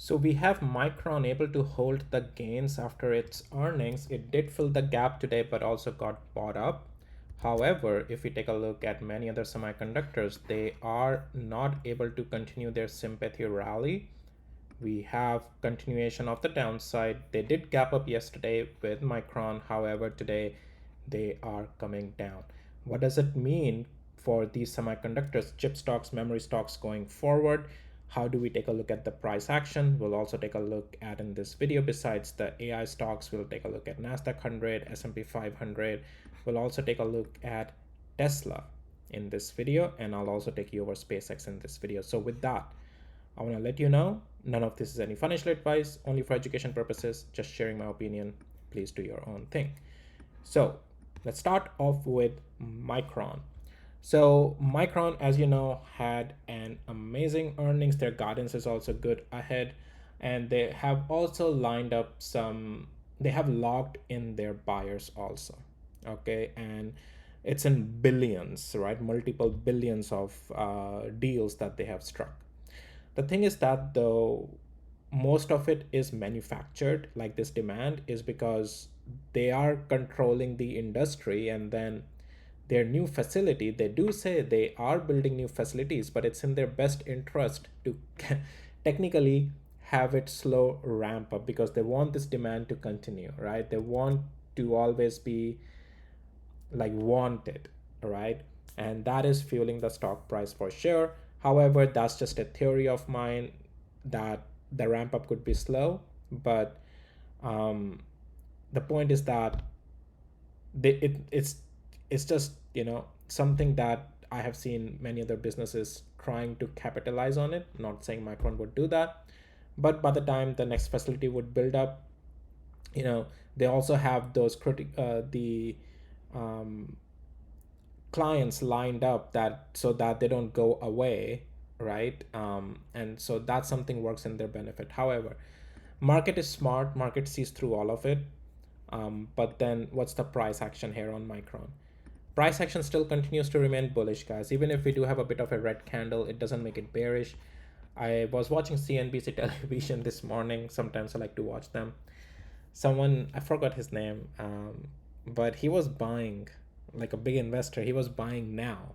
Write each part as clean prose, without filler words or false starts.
So we have Micron able to hold the gains after its earnings. It did fill the gap today, but also got bought up. However, if we take a look at many other semiconductors, they are not able to continue their sympathy rally. We have continuation of the downside. They did gap up yesterday with Micron. However, today they are coming down. What does it mean for these semiconductors, chip stocks, memory stocks going forward? How do we take a look at the price action? We'll also take a look at in this video, besides the AI stocks, we'll take a look at NASDAQ 100, S&P 500. We'll also take a look at Tesla in this video, and I'll also take you over SpaceX in this video. So with that, I want to let you know, none of this is any financial advice, only for education purposes, just sharing my opinion. Please do your own thing. So let's start off with Micron. So Micron, as you know, had an amazing earnings. Their guidance is also good ahead. And they have also lined up they have locked in their buyers also. Okay. And it's in billions, right? Multiple billions of deals that they have struck. The thing is that though most of it is manufactured, like this demand is because they are controlling the industry, and then their new facility, they do say they are building new facilities, but it's in their best interest to technically have it slow ramp up because they want this demand to continue, right? They want to always be like wanted, right? And that is fueling the stock price for sure. However, that's just a theory of mine that the ramp up could be slow, but um, the point is that it's just, something that I have seen many other businesses trying to capitalize on it. Not saying Micron would do that, but by the time the next facility would build up, they also have those the um, clients lined up that so that they don't go away, right? And so that's something works in their benefit. However, market is smart, market sees through all of it. But then what's the price action here on Micron? Price action still continues to remain bullish, guys. Even if we do have a bit of a red candle, it doesn't make it bearish. I was watching CNBC television this morning. Sometimes I like to watch them. Someone, I forgot his name, but he was buying, like a big investor. He was buying now.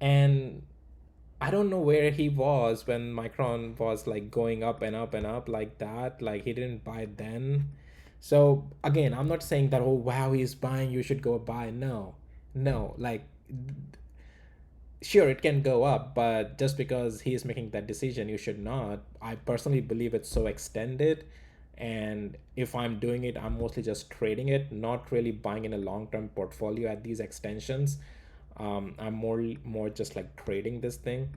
And I don't know where he was when Micron was like going up and up and up like that. Like he didn't buy then. So again, I'm not saying that, oh wow, he's buying, you should go buy. No, no, like sure it can go up, but just because he is making that decision, you should not. I personally believe it's so extended, and if I'm doing it, I'm mostly just trading it, not really buying in a long-term portfolio at these extensions. I'm more just like trading this thing.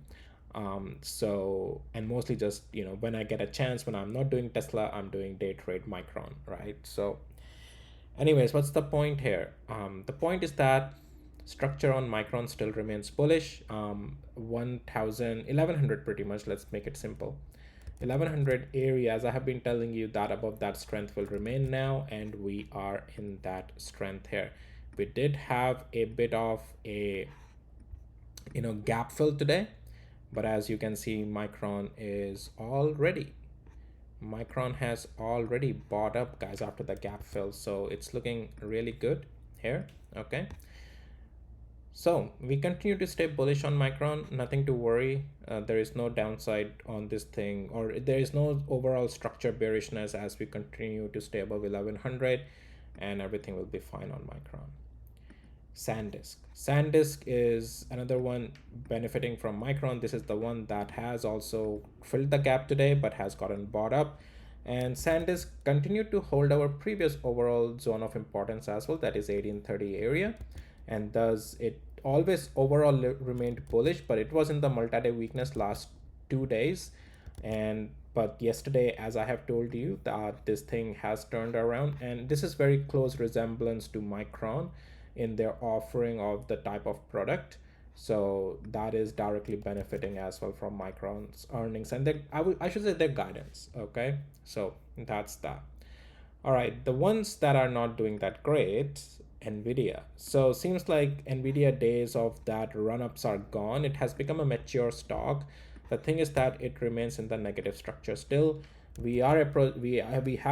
So, and mostly just, when I get a chance, when I'm not doing Tesla, I'm doing day trade Micron, right? So anyways, what's the point here? The point is that structure on Micron still remains bullish. 1100 pretty much, let's make it simple. 1100 area, as I have been telling you, that above that strength will remain now, and we are in that strength here. We did have a bit of a gap fill today, but as you can see, Micron has already bought up, guys, after the gap fill, so it's looking really good here. Okay, so we continue to stay bullish on Micron, nothing to worry. There is no downside on this thing, or there is no overall structure bearishness as we continue to stay above 1100, and everything will be fine on Micron. Sandisk is another one benefiting from Micron. This is the one that has also filled the gap today but has gotten bought up. And Sandisk continued to hold our previous overall zone of importance as well, that is 1830 area. And thus it always overall remained bullish, but it was in the multi-day weakness last 2 days. But yesterday, as I have told you, that this thing has turned around, and this is very close resemblance to Micron in their offering of the type of product. So that is directly benefiting as well from Micron's earnings and I should say their guidance. Okay, so that's that. All right, the ones that are not doing that great, Nvidia. So seems like Nvidia days of that run-ups are gone. It has become a mature stock. The thing is that it remains in the negative structure still. We have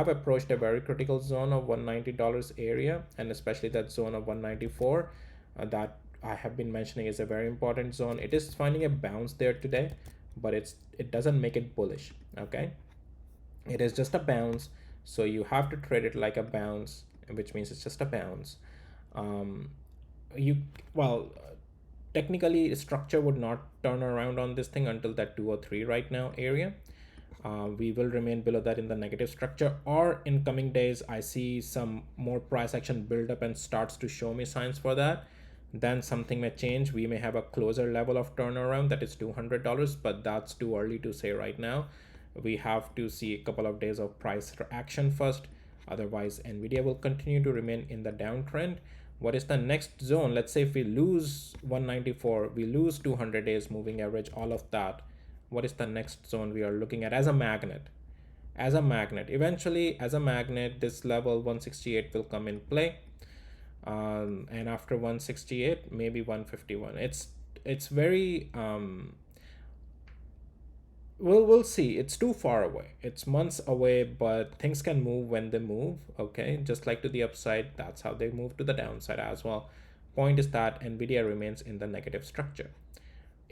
approached a very critical zone of $190 area, and especially that zone of 194 that I have been mentioning is a very important zone. It is finding a bounce there today, but it doesn't make it bullish. Okay, it is just a bounce, so you have to trade it like a bounce, which means it's just a bounce. um, you well Technically structure would not turn around on this thing until that 203 right now area. We will remain below that in the negative structure, or in coming days I see some more price action build up and starts to show me signs for that, then something may change. We may have a closer level of turnaround, that is $200, but that's too early to say right now. We have to see a couple of days of price action first. Otherwise Nvidia will continue to remain in the downtrend. What is the next zone? Let's say if we lose 194, we lose 200 days moving average, all of that. What is the next zone we are looking at as a magnet? As a magnet, eventually as a magnet, this level 168 will come in play. And after 168, maybe 151. It's very we'll see. It's too far away. It's months away, but things can move when they move. Okay, just like to the upside, that's how they move to the downside as well. Point is that Nvidia remains in the negative structure.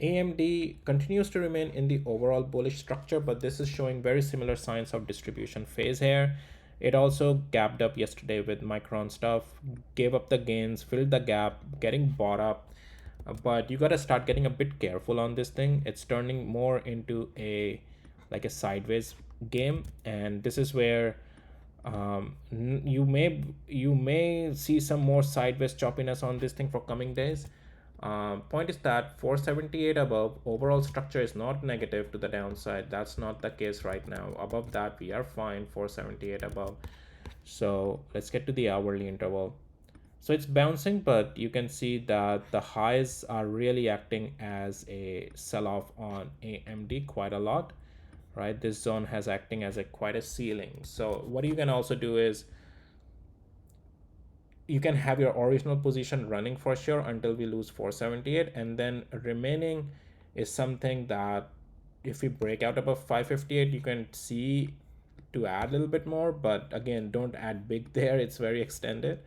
AMD continues to remain in the overall bullish structure, but this is showing very similar signs of distribution phase here. It also gapped up yesterday with Micron stuff, gave up the gains, filled the gap, getting bought up. But you got to start getting a bit careful on this thing. It's turning more into a like a sideways game, and this is where you may see some more sideways choppiness on this thing for coming days. Point is that 478 above, overall structure is not negative to the downside. That's not the case right now. Above that we are fine, 478 above. So let's get to the hourly interval. So it's bouncing, but you can see that the highs are really acting as a sell-off on AMD quite a lot, right? This zone has acting as a quite a ceiling. So what you can also do is you can have your original position running for sure until we lose 478, and then remaining is something that if we break out above 558, you can see to add a little bit more, but again, don't add big there. It's very extended.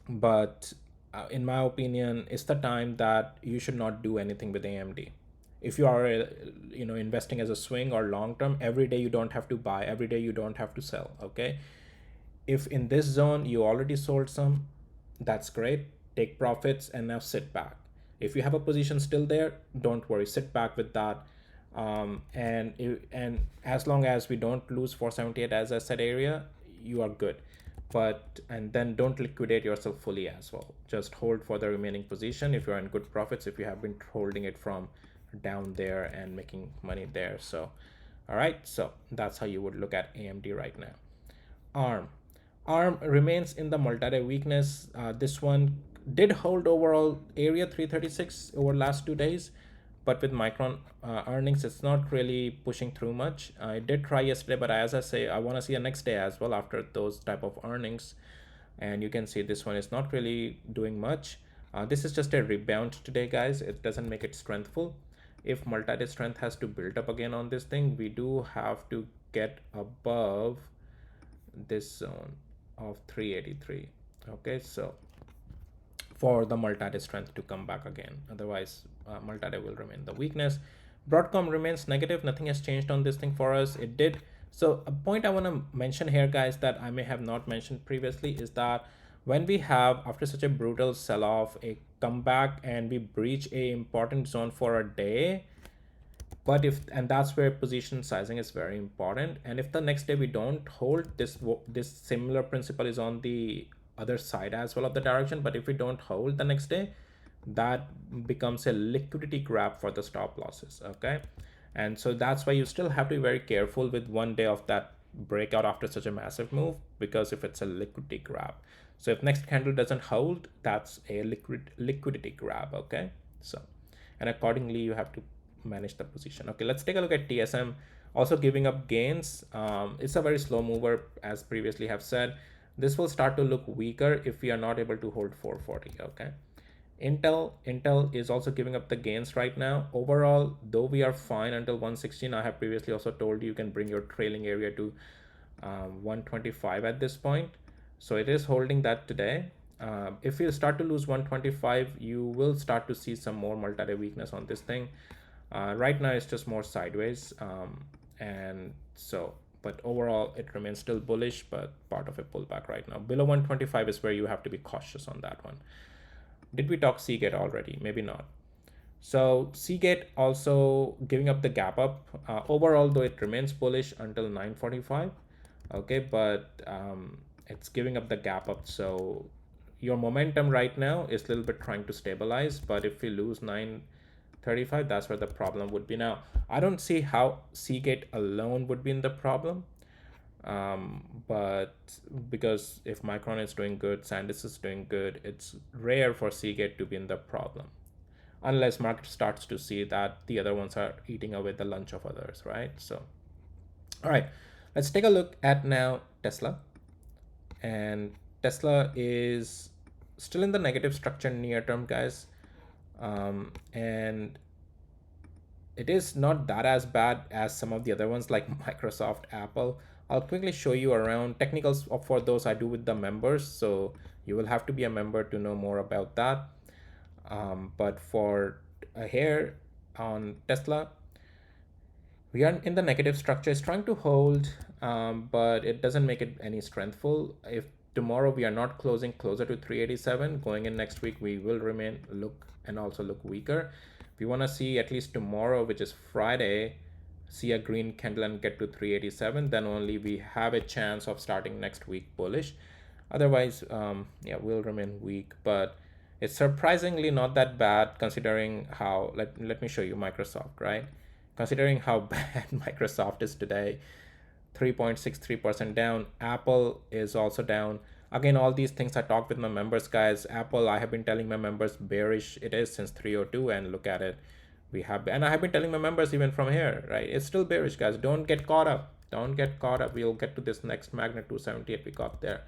But in my opinion, it's the time that you should not do anything with AMD. If you are investing as a swing or long term, every day you don't have to buy, every day you don't have to sell. Okay, if in this zone you already sold some, that's great, take profits and now sit back. If you have a position still there, don't worry, sit back with that. And as long as we don't lose 478 as I said area, you are good. But and then don't liquidate yourself fully as well. Just hold for the remaining position if you're in good profits, if you have been holding it from down there and making money there. So all right, so that's how you would look at AMD right now. ARM remains in the multi-day weakness. This one did hold overall area 336 over last 2 days, but with Micron earnings, it's not really pushing through much. I did try yesterday, but as I say, I want to see a next day as well after those type of earnings. And you can see this one is not really doing much. This is just a rebound today, guys. It doesn't make it strengthful. If multi-day strength has to build up again on this thing, we do have to get above this zone of 383. Okay, so for the multi-day strength to come back again, otherwise multi-day will remain the weakness. Broadcom remains negative, nothing has changed on this thing for us. It did. So a point I want to mention here, guys, that I may have not mentioned previously is that when we have, after such a brutal sell-off, a comeback and we breach a important zone for a day, but if, and that's where position sizing is very important, and if the next day we don't hold this similar principle is on the other side as well of the direction, but if we don't hold the next day, that becomes a liquidity grab for the stop losses. Okay, and so that's why you still have to be very careful with one day of that breakout after such a massive move, because if it's a liquidity grab, so if next candle doesn't hold, that's a liquidity grab. Okay, so and accordingly you have to manage the position. Okay, let's take a look at TSM, also giving up gains. It's a very slow mover, as previously have said. This will start to look weaker if we are not able to hold 440. Okay, Intel is also giving up the gains right now. Overall, though we are fine until 116, I have previously also told you can bring your trailing area to 125 at this point. So it is holding that today. If you start to lose 125, you will start to see some more multi-day weakness on this thing. Right now, it's just more sideways. And so, but overall, it remains still bullish, but part of a pullback right now. Below 125 is where you have to be cautious on that one. Did we talk Seagate already? Maybe not. So Seagate also giving up the gap up. Overall, though, it remains bullish until 945. Okay, but it's giving up the gap up. So your momentum right now is a little bit trying to stabilize. But if we lose 935, that's where the problem would be. Now, I don't see how Seagate alone would be in the problem. But because if Micron is doing good, Sandisk is doing good, it's rare for Seagate to be in the problem unless market starts to see that the other ones are eating away the lunch of others, right? So all right, let's take a look at now Tesla. And Tesla is still in the negative structure near term, guys. And it is not that as bad as some of the other ones like Microsoft, Apple. I'll quickly show you around technicals for those I do with the members. So you will have to be a member to know more about that. But for here on Tesla, we are in the negative structure. It's trying to hold, but it doesn't make it any strengthful. If tomorrow we are not closing closer to 387, going in next week, we will remain also look weaker. If you want to see at least tomorrow, which is Friday, see a green candle and get to 387, then only we have a chance of starting next week bullish. Otherwise, yeah, we'll remain weak, but it's surprisingly not that bad considering how, let me show you Microsoft, right? Considering how bad Microsoft is today, 3.63% down. Apple is also down. Again, all these things I talked with my members, guys. Apple, I have been telling my members bearish it is since 302, and look at it. And I have been telling my members even from here, right? It's still bearish, guys. Don't get caught up. Don't get caught up. We'll get to this next magnet 278 we got there.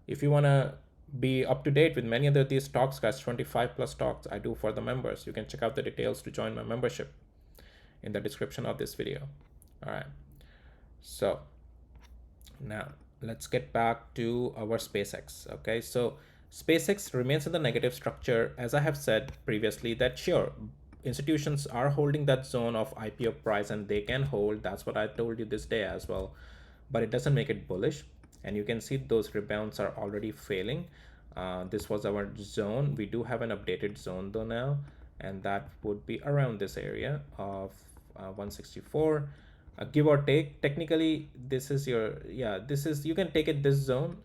If you want to be up to date with many of these stocks, guys, 25 plus stocks I do for the members. You can check out the details to join my membership in the description of this video. All right, so now let's get back to our SpaceX. Okay, so SpaceX remains in the negative structure. As I have said previously, that sure, institutions are holding that zone of IPO price and they can hold. That's what I told you this day as well, but it doesn't make it bullish. And you can see those rebounds are already failing. This was our zone. We do have an updated zone though now, and that would be around this area of 164, give or take. Technically, this is your, yeah, this is, you can take it this zone.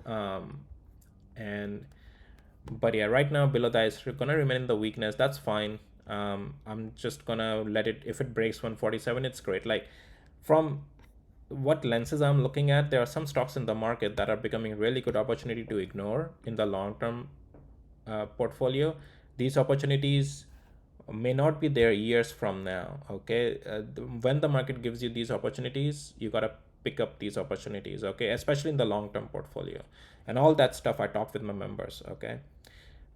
But yeah, right now below that is gonna remain in the weakness. That's fine. I'm just gonna let it, if it breaks 147, it's great. Like, from what lenses I'm looking at, there are some stocks in the market that are becoming really good opportunity to ignore in the long-term portfolio. These opportunities may not be there years from now. Okay, when the market gives you these opportunities, you gotta pick up these opportunities. Okay, especially in the long-term portfolio, and all that stuff I talk with my members. Okay,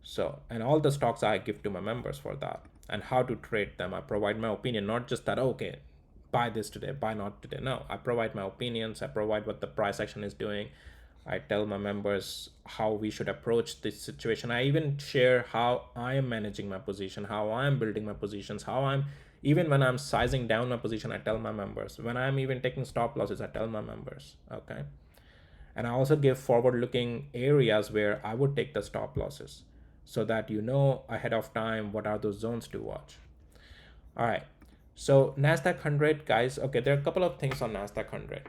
so, and all the stocks I give to my members for that, and how to trade them. I provide my opinion, not just that, okay, buy this today, buy not today. No, I provide my opinions. I provide what the price action is doing. I tell my members how we should approach this situation. I even share how I am managing my position, how I am building my positions, how I'm, even when I'm sizing down my position, I tell my members. When I'm even taking stop losses, I tell my members. Okay, and I also give forward looking areas where I would take the stop losses, so that you know ahead of time what are those zones to watch. All right, so NASDAQ 100, guys. Okay, there are a couple of things on NASDAQ 100.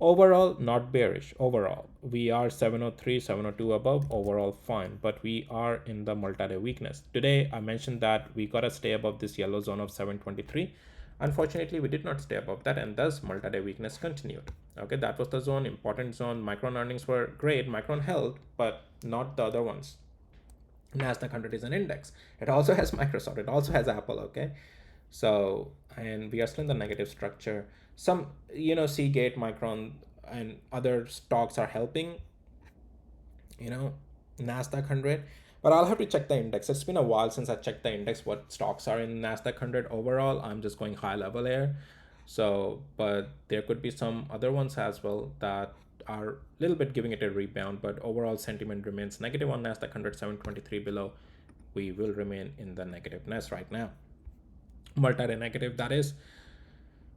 Overall, not bearish. Overall, we are 703, 702 above. Overall, fine, but we are in the multi-day weakness. Today, I mentioned that we gotta stay above this yellow zone of 723. Unfortunately, we did not stay above that, and thus multi-day weakness continued. Okay, that was the zone, important zone. Micron earnings were great. Micron held, but not the other ones. NASDAQ 100 is an index. It also has Microsoft. It also has Apple. Okay, so, and we are still in the negative structure. Some, you know, Seagate, Micron, and other stocks are helping, you know, NASDAQ 100. But I'll have to check the index. It's been a while since I checked the index, what stocks are in NASDAQ 100 overall. I'm just going high level here. So, but there could be some other ones as well that are a little bit giving it a rebound, but overall sentiment remains negative on NASDAQ 100, 723 below. We will remain in the negativeness right now. Multi-day negative, that is.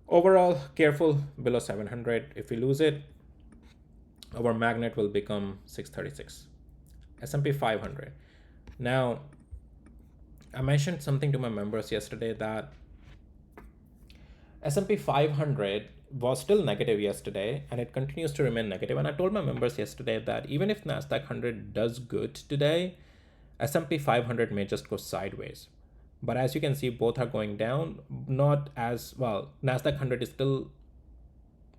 Overall, careful below 700. If we lose it, our magnet will become 636. S&P 500. Now, I mentioned something to my members yesterday that S&P 500 was still negative yesterday and it continues to remain negative. And I told my members yesterday that even if NASDAQ 100 does good today, S&P 500 may just go sideways. But as you can see, both are going down, not as well. NASDAQ 100 is still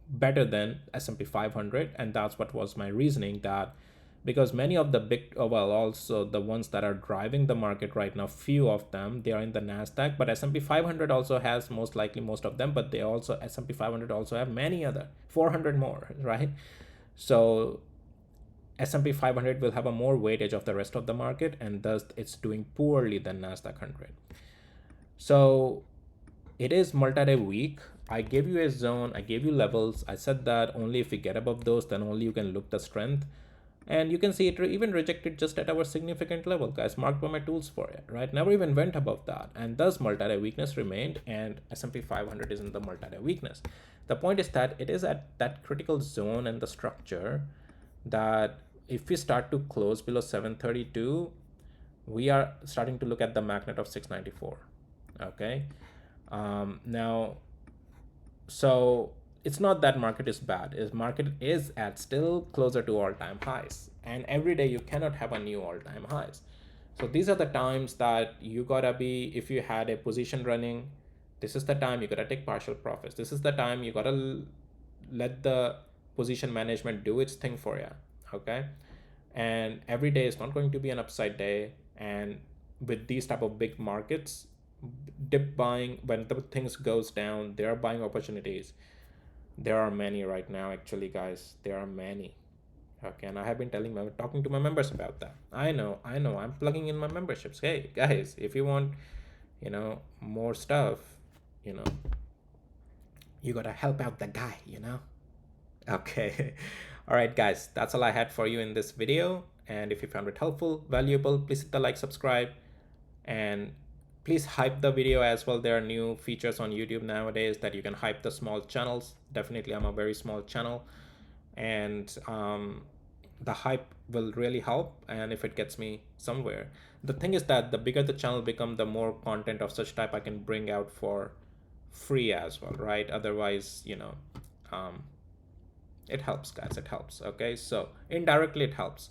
better than S&P 500, and that's what was my reasoning, that because many of the big, well, also the ones that are driving the market right now, few of them, they are in the NASDAQ, but S&P 500 also has most likely most of them, but they also, S&P 500 also have many other, 400 more, right? So S&P 500 will have a more weightage of the rest of the market, and thus it's doing poorly than NASDAQ 100. So it is multi-day week. I gave you a zone, I gave you levels. I said that only if we get above those, then only you can look the strength. And you can see it even rejected just at our significant level, guys, marked by my tools for it, right? Never even went above that. And thus multi-day weakness remained, and S&P 500 is in the multi-day weakness. The point is that it is at that critical zone and the structure that if we start to close below 732, we are starting to look at the magnet of 694. Okay. Now, so it's not that market is bad. Is market is at still closer to all-time highs, and every day you cannot have a new all-time highs. So these are the times that you gotta be, if you had a position running, this is the time you gotta take partial profits. This is the time you gotta let the position management do its thing for you. Okay. And every day is not going to be an upside day. And with these type of big markets, dip buying, when the things goes down, there are buying opportunities. There are many right now, actually, guys. There are many. Okay, and I have been talking to my members about that. I know, I'm plugging in my memberships. Hey, guys, if you want, more stuff, you gotta help out the guy, Okay. All right, guys, that's all I had for you in this video. And if you found it helpful, valuable, please hit the like, subscribe, and please hype the video as well. There are new features on YouTube nowadays that you can hype the small channels. Definitely, I'm a very small channel, and the hype will really help, and if it gets me somewhere. The thing is that the bigger the channel become, the more content of such type I can bring out for free as well, right? Otherwise, it helps, guys. It helps. Okay, so indirectly it helps.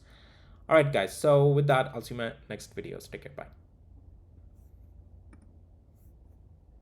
All right, guys, so with that, I'll see you in my next videos. Take care. Bye.